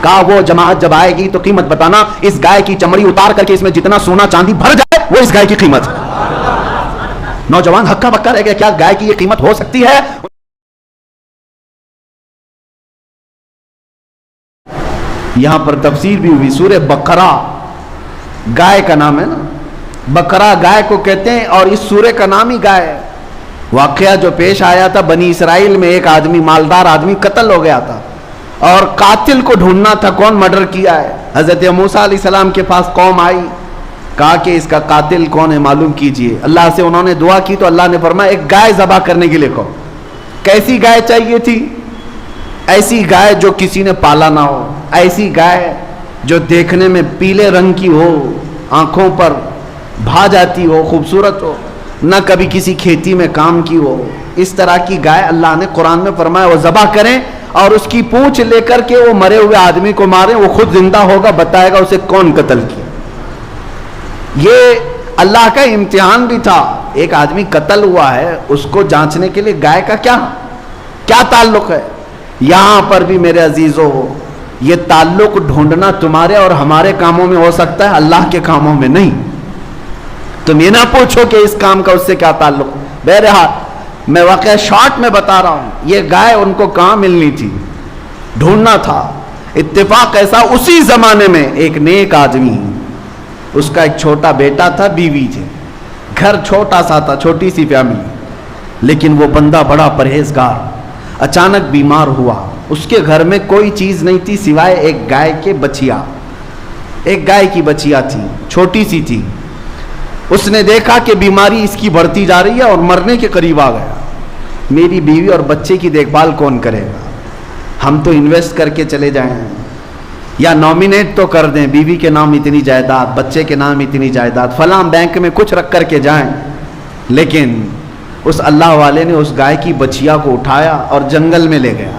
کہا وہ جماعت جب آئے گی تو قیمت بتانا، اس گائے کی چمڑی اتار کر کے اس میں جتنا سونا چاندی بھر جائے وہ اس گائے کی قیمت ہے۔ نوجوان ہکا بکا رہ گیا، کیا گائے کی یہ قیمت ہو سکتی ہے؟ یہاں پر تفسیر بھی ہوئی، سورہ بقرہ گائے کا نام ہے نا، بقرہ گائے کو کہتے ہیں، اور اس سورہ کا نام ہی گائے ہے۔ واقعہ جو پیش آیا تھا بنی اسرائیل میں، ایک آدمی مالدار آدمی قتل ہو گیا تھا اور قاتل کو ڈھونڈنا تھا، کون مرڈر کیا ہے۔ حضرت موسیٰ علیہ السلام کے پاس قوم آئی، کہا کہ اس کا قاتل کون ہے معلوم کیجئے۔ اللہ سے انہوں نے دعا کی تو اللہ نے فرمایا ایک گائے ذبح کرنے کے لیے کہو۔ کیسی گائے چاہیے تھی؟ ایسی گائے جو کسی نے پالا نہ ہو، ایسی گائے جو دیکھنے میں پیلے رنگ کی ہو، آنکھوں پر بھا جاتی ہو، خوبصورت ہو، نہ کبھی کسی کھیتی میں کام کی ہو۔ اس طرح کی گائے اللہ نے قرآن میں فرمایا وہ ذبح کریں، اور اس کی پونچھ لے کر کے وہ مرے ہوئے آدمی کو ماریں، وہ خود زندہ ہوگا، بتائے گا اسے کون قتل کیا۔ یہ اللہ کا امتحان بھی تھا، ایک آدمی قتل ہوا ہے، اس کو جانچنے کے لیے گائے کا کیا تعلق ہے۔ یہاں پر بھی میرے عزیزو یہ تعلق ڈھونڈنا تمہارے اور ہمارے کاموں میں ہو سکتا ہے، اللہ کے کاموں میں نہیں۔ تم یہ نہ پوچھو کہ اس کام کا اس سے کیا تعلق۔ بہرحال میں واقعہ شارٹ میں بتا رہا ہوں، یہ گائے ان کو کہاں ملنی تھی، ڈھونڈنا تھا۔ اتفاق ایسا اسی زمانے میں ایک نیک آدمی، اس کا ایک چھوٹا بیٹا تھا، بیوی تھے، گھر چھوٹا سا تھا، چھوٹی سی فیملی، لیکن وہ بندہ بڑا پرہیزگار، اچانک بیمار ہوا۔ اس کے گھر میں کوئی چیز نہیں تھی سوائے ایک گائے کے بچیا، ایک گائے کی بچیا تھی، چھوٹی سی تھی۔ اس نے دیکھا کہ بیماری اس کی بڑھتی جا رہی ہے اور مرنے کے قریب آ گیا۔ میری بیوی اور بچے کی دیکھ بھال کون کرے گا؟ ہم تو انویسٹ کر کے چلے جائیں یا نامینیٹ تو کر دیں، بیوی کے نام اتنی جائیداد، بچے کے نام اتنی جائیداد، فلاں بینک میں کچھ رکھ کر کے جائیں۔ لیکن اس اللہ والے نے اس گائے کی بچیا کو اٹھایا اور جنگل میں لے گیا۔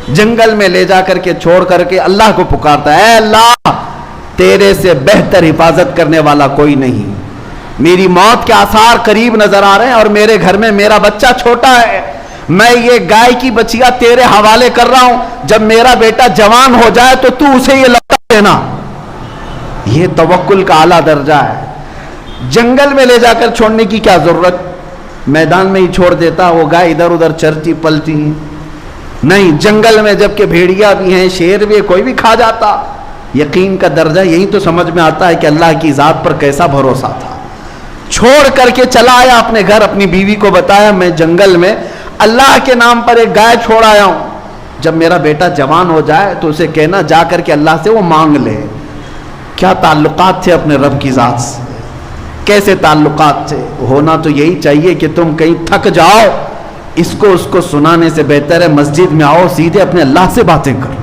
جنگل میں لے جا کر کے چھوڑ کر کے اللہ کو پکارتا ہے، اے اللہ تیرے سے بہتر حفاظت کرنے والا کوئی نہیں، میری موت کے آثار قریب نظر آ رہے ہیں اور میرے گھر میں میرا بچہ چھوٹا ہے، میں یہ گائے کی بچیا تیرے حوالے کر رہا ہوں، جب میرا بیٹا جوان ہو جائے تو تو اسے یہ لوٹا دینا۔ یہ توکل کا اعلیٰ درجہ ہے۔ جنگل میں لے جا کر چھوڑنے کی کیا ضرورت، میدان میں ہی چھوڑ دیتا، وہ گائے ادھر ادھر چرتی پلتی نہیں، جنگل میں جبکہ بھیڑیا بھی ہیں، شیر بھی، کوئی بھی کھا جاتا۔ یقین کا درجہ یہی تو سمجھ میں آتا ہے کہ اللہ کی ذات پر کیسا بھروسہ تھا۔ چھوڑ کر کے چلا آیا اپنے گھر، اپنی بیوی کو بتایا میں جنگل میں اللہ کے نام پر ایک گائے چھوڑ آیا ہوں، جب میرا بیٹا جوان ہو جائے تو اسے کہنا جا کر کے اللہ سے وہ مانگ لے۔ کیا تعلقات تھے اپنے رب کی ذات سے، کیسے تعلقات تھے۔ ہونا تو یہی چاہیے کہ تم کہیں تھک جاؤ، اس کو سنانے سے بہتر ہے مسجد میں آؤ، سیدھے اپنے اللہ سے باتیں کرو،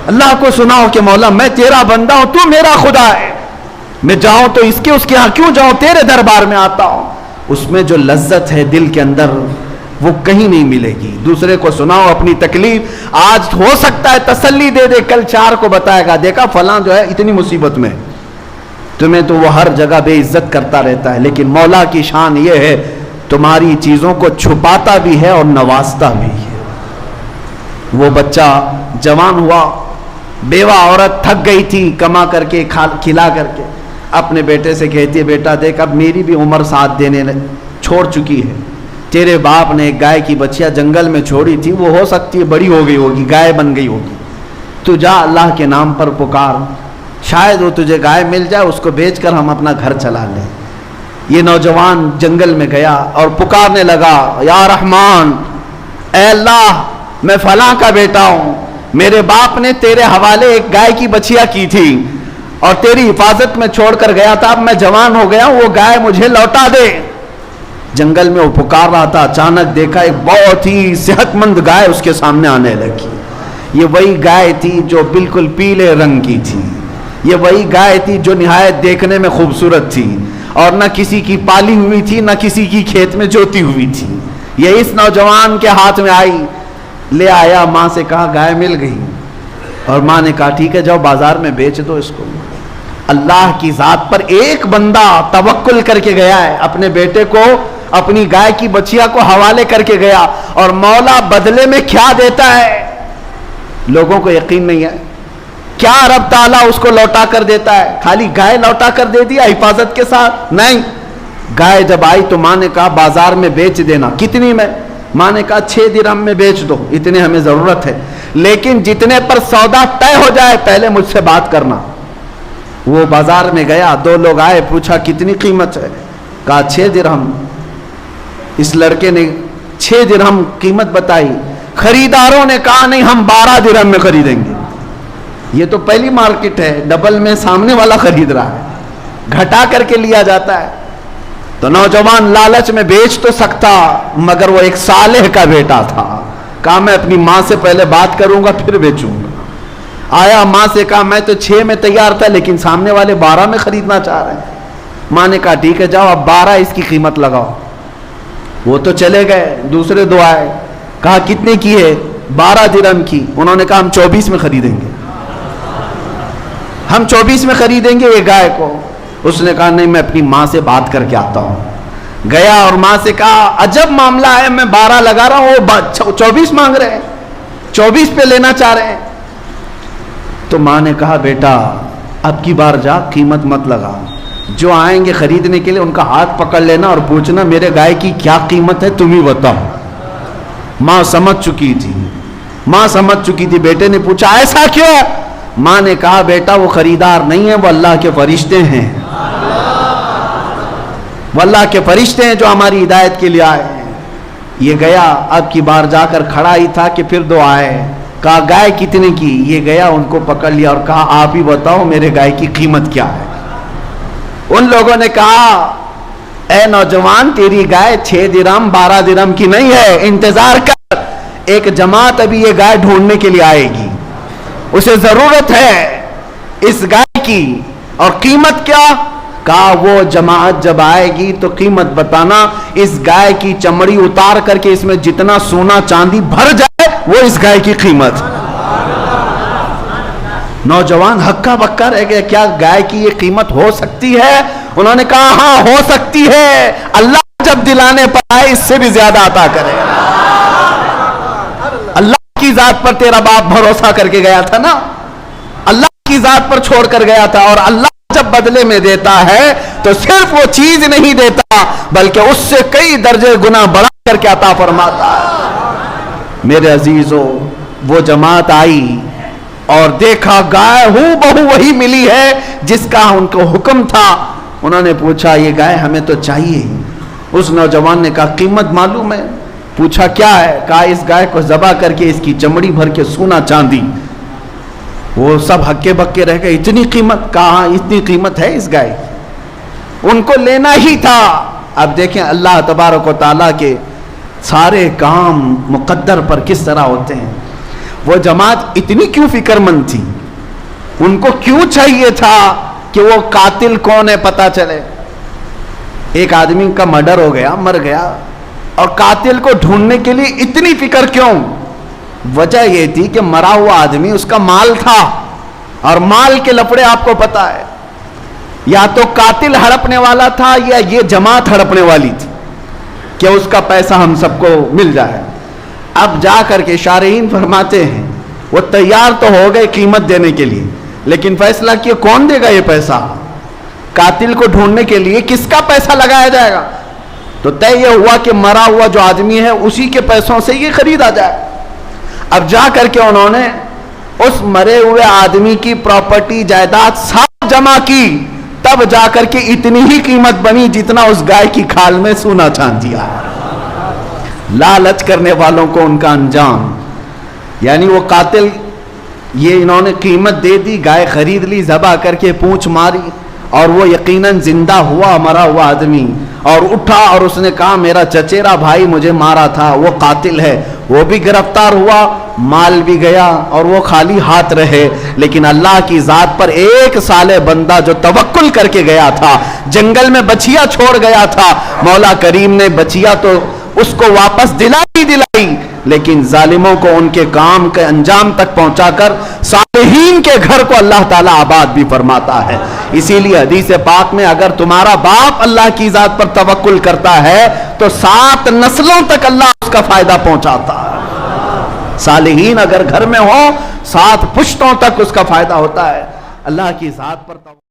اللہ کو سناؤ کہ مولا میں تیرا بندہ ہوں، تو میرا خدا ہے، میں جاؤں تو اس کے ہاں کیوں جاؤں، تیرے دربار میں آتا ہوں۔ اس میں جو لذت ہے دل کے اندر وہ کہیں نہیں ملے گی۔ دوسرے کو سناؤ اپنی تکلیف، آج ہو سکتا ہے تسلی دے دے، کل چار کو بتائے گا دیکھا فلاں جو ہے اتنی مصیبت میں، تمہیں تو وہ ہر جگہ بے عزت کرتا رہتا ہے، لیکن مولا کی شان یہ ہے تمہاری چیزوں کو چھپاتا بھی ہے اور نوازتا بھی ہے۔ وہ بچہ جوان ہوا، بیوہ عورت تھک گئی تھی کما کر کے کھلا کر کے، اپنے بیٹے سے کہتی ہے بیٹا دیکھ اب میری بھی عمر ساتھ دینے چھوڑ چکی ہے، تیرے باپ نے ایک گائے کی بچیا جنگل میں چھوڑی تھی، وہ ہو سکتی ہے بڑی ہو گئی ہوگی، گائے بن گئی ہوگی، تو جا اللہ کے نام پر پکار، شاید وہ تجھے گائے مل جائے، اس کو بیچ کر ہم اپنا گھر چلا لیں۔ یہ نوجوان جنگل میں گیا اور پکارنے لگا، یا رحمان، اے اللہ میں فلاں کا بیٹا ہوں، میرے باپ نے تیرے حوالے ایک گائے کی بچیا کی تھی اور تیری حفاظت میں چھوڑ کر گیا تھا، اب میں جوان ہو گیا ہوں، وہ گائے مجھے لوٹا دے۔ جنگل میں وہ پکار رہا تھا، اچانک دیکھا ایک بہت ہی صحت مند گائے اس کے سامنے آنے لگی۔ یہ وہی گائے تھی جو بالکل پیلے رنگ کی تھی، یہ وہی گائے تھی جو نہایت دیکھنے میں خوبصورت تھی اور نہ کسی کی پالی ہوئی تھی نہ کسی کی کھیت میں جوتی ہوئی تھی۔ یہ اس نوجوان کے ہاتھ میں آئی، لے آیا، ماں سے کہا گائے مل گئی، اور ماں نے کہا ٹھیک ہے جاؤ بازار میں بیچ دو اس کو۔ اللہ کی ذات پر ایک بندہ توکل کر کے گیا ہے، اپنے بیٹے کو اپنی گائے کی بچیا کو حوالے کر کے گیا، اور مولا بدلے میں کیا دیتا ہے لوگوں کو یقین نہیں ہے۔ کیا رب تعالیٰ اس کو لوٹا کر دیتا ہے؟ خالی گائے لوٹا کر دے دیا حفاظت کے ساتھ؟ نہیں. گائے جب آئی تو ماں نے کہا بازار میں بیچ دینا. کتنی میں؟ ماں نے کہا 6 درہم میں بیچ دو، اتنے ہمیں ضرورت ہے، لیکن جتنے پر سودا طے ہو جائے پہلے مجھ سے بات کرنا. وہ بازار میں گیا، 2 لوگ آئے، پوچھا کتنی قیمت ہے؟ کہا 6 درہم. اس لڑکے نے 6 درہم قیمت بتائی. خریداروں نے کہا نہیں، ہم 12 درہم میں خریدیں گے. یہ تو پہلی مارکیٹ ہے، ڈبل میں سامنے والا خرید رہا ہے، گھٹا کر کے لیا جاتا ہے. تو نوجوان لالچ میں بیچ تو سکتا، مگر وہ ایک صالح کا بیٹا تھا. کہا میں اپنی ماں سے پہلے بات کروں گا پھر بیچوں گا. آیا ماں سے کہا میں تو 6 میں تیار تھا، لیکن سامنے والے 12 میں خریدنا چاہ رہے ہیں. ماں نے کہا ٹھیک ہے جاؤ، اب 12 اس کی قیمت لگاؤ. وہ تو چلے گئے. دوسرے 2 آئے، کہا کتنے کی ہے؟ 12 درہم کی. انہوں نے کہا ہم 24 میں خریدیں گے، ہم 24 میں خریدیں گے یہ گائے کو. اس نے کہا نہیں، میں اپنی ماں سے بات کر کے آتا ہوں. گیا اور ماں سے کہا عجب معاملہ ہے، میں 12 لگا رہا ہوں، وہ 24 مانگ رہے ہیں، 24 پہ لینا چاہ رہے ہیں. تو ماں نے کہا بیٹا اب کی بار جا، قیمت مت لگا. جو آئیں گے خریدنے کے لیے ان کا ہاتھ پکڑ لینا اور پوچھنا میرے گائے کی کیا قیمت ہے، تم ہی بتاؤ. ماں سمجھ چکی تھی، ماں سمجھ چکی تھی. بیٹے نے پوچھا ایسا کیوں؟ ماں نے کہا بیٹا وہ خریدار نہیں ہیں، وہ اللہ کے فرشتے ہیں، وہ اللہ کے فرشتے ہیں جو ہماری ہدایت کے لیے آئے ہیں. یہ گیا، اب کی بار جا کر کھڑا ہی تھا کہ پھر 2 آئے. کہا گائے کتنے کی؟ یہ گیا ان کو پکڑ لیا اور کہا آپ ہی بتاؤ میرے گائے کی قیمت کیا ہے. ان لوگوں نے کہا اے نوجوان تیری گائے 6 درہم 12 درہم کی نہیں ہے، انتظار کر، ایک جماعت ابھی یہ گائے ڈھونڈنے کے لیے آئے گی، اسے ضرورت ہے اس گائے کی. اور قیمت کیا؟ کہا وہ جماعت جب آئے گی تو قیمت بتانا، اس گائے کی چمڑی اتار کر کے اس میں جتنا سونا چاندی بھر جائے وہ اس گائے کی قیمت. نوجوان ہکا بکا رہ گیا، کیا گائے کی یہ قیمت ہو سکتی ہے؟ انہوں نے کہا ہاں ہو سکتی ہے، اللہ جب دلانے پر آئے اس سے بھی زیادہ عطا کرے. اللہ کی ذات پر تیرا باپ بھروسہ کر کے گیا تھا نا، اللہ کی ذات پر چھوڑ کر گیا تھا، اور اللہ جب بدلے میں دیتا ہے تو صرف وہ چیز نہیں دیتا بلکہ اس سے کئی درجے گنا بڑھا کر کے عطا فرماتا ہے. میرے عزیزو وہ جماعت آئی اور دیکھا گائے ہوں بہو وہی ملی ہے جس کا ان کو حکم تھا. انہوں نے پوچھا یہ گائے ہمیں تو چاہیے. اس نوجوان نے کہا قیمت معلوم ہے؟ پوچھا کیا ہے؟ کہا اس گائے کو ذبح کر کے اس کی چمڑی بھر کے سونا چاندی. وہ سب ہکے بکے رہ گئے، اتنی قیمت؟ کہاں اتنی قیمت ہے اس گائے کی، ان کو لینا ہی تھا. اب دیکھیں اللہ تبارک و تعالیٰ کے سارے کام مقدر پر کس طرح ہوتے ہیں. وہ جماعت اتنی کیوں فکر مند تھی؟ ان کو کیوں چاہیے تھا کہ وہ قاتل کون ہے پتہ چلے؟ ایک آدمی کا مرڈر ہو گیا، مر گیا، اور قاتل کو ڈھونڈنے کے لیے اتنی فکر کیوں؟ وجہ یہ تھی کہ مرا ہوا آدمی اس کا مال تھا، اور مال کے لفڑے آپ کو پتا ہے، یا تو قاتل ہڑپنے والا تھا یا یہ جماعت ہڑپنے والی تھی کہ اس کا پیسہ ہم سب کو مل جائے. اب جا کر کے شارحین فرماتے ہیں وہ تیار تو ہو گئے قیمت دینے کے لیے، لیکن فیصلہ کیا کون دے گا یہ پیسہ؟ قاتل کو ڈھونڈنے کے لیے کس کا پیسہ لگایا جائے گا؟ تو طے یہ ہوا کہ مرا ہوا جو آدمی ہے اسی کے پیسوں سے یہ خریدا جائے. اب جا کر کے انہوں نے اس مرے ہوئے آدمی کی پراپرٹی جائیداد سب جمع کی، تب جا کر کے اتنی ہی قیمت بنی جتنا اس گائے کی کھال میں سونا چاندی دیا. لالچ کرنے والوں کو ان کا انجام، یعنی وہ قاتل، یہ انہوں نے قیمت دے دی، گائے خرید لی، ذبح کر کے پونچھ ماری، اور وہ یقیناً زندہ ہوا مرا ہوا آدمی، اور اٹھا اور اس نے کہا میرا چچیرا بھائی مجھے مارا تھا وہ قاتل ہے. وہ بھی گرفتار ہوا، مال بھی گیا، اور وہ خالی ہاتھ رہے. لیکن اللہ کی ذات پر ایک صالح بندہ جو توکل کر کے گیا تھا، جنگل میں بچیا چھوڑ گیا تھا، مولا کریم نے بچیا تو اس کو واپس دلائی، لیکن ظالموں کو ان کے کام کے انجام تک پہنچا کر صالحین کے گھر کو اللہ تعالیٰ آباد بھی فرماتا ہے. اسی لیے حدیث پاک میں اگر تمہارا باپ اللہ کی ذات پر توکل کرتا ہے تو 7 نسلوں تک اللہ اس کا فائدہ پہنچاتا ہے. صالحین اگر گھر میں ہو 7 پشتوں تک اس کا فائدہ ہوتا ہے. اللہ کی ذات پر